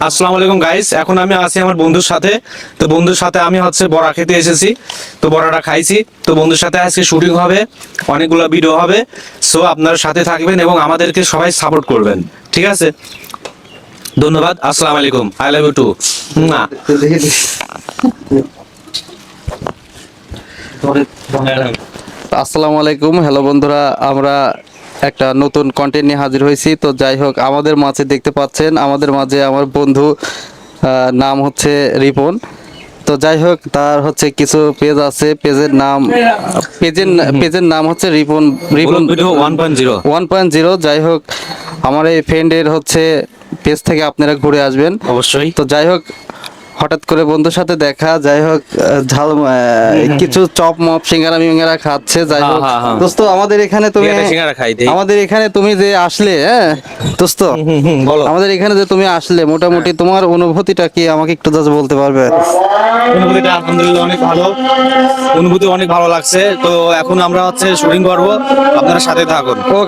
আসসালামু আলাইকুম গাইস, এখন আমি আছি আমার বন্ধুর সাথে। তো বন্ধুর সাথে আমি বড়া খেতে এসেছি। তো বড়াটা খাইছি। তো বন্ধুর সাথে আজকে শুটিং হবে, অনেকগুলো ভিডিও হবে। সো আপনারা সাথে থাকবেন এবং আমাদেরকে সবাই সাপোর্ট করবেন, ঠিক আছে? ধন্যবাদ। আসসালামু আলাইকুম। I love you too. আসসালামু আলাইকুম, হ্যালো বন্ধুরা, আমরা একটা নতুন কন্টেন্ট নিয়ে হাজির হয়েছি। তো যাই হোক, আমাদের মাঝে দেখতে পাচ্ছেন, আমাদের মাঝে আমার বন্ধু নাম হচ্ছে রিপন। তো যাই হোক, তার হচ্ছে কিছু পেজ আছে, পেজের নাম হচ্ছে রিপন রিপন ভিডিও 1.0। 1.0। যাই হোক, আমার এই ফ্রেন্ডের হচ্ছে পেজ থেকে আপনারা ঘুরে আসবেন অবশ্যই। তো যাই হোক, হঠাৎ করে বন্ধুর সাথে দেখা, যাই হোক কিছু চপ মপ সিঙ্গারা মিঙ্গারা খাচ্ছে। যাই হোক দোস্ত, আমাদের এখানে তুমি যে আসলে, হ্যাঁ দোস্ত, বলো। আমাদের এখানে যে তুমি আসলে, মোটামুটি তোমার অনুভূতিটা কি আমাকে একটু জাস্ট বলতে পারবে? অনুভূতিটা আলহামদুলিল্লাহ অনেক ভালো। অনুভূতি অনেক ভালো লাগছে। তো এখন আমরা শুটিং করবো, আপনারা সাথে থাকুন। ওকে।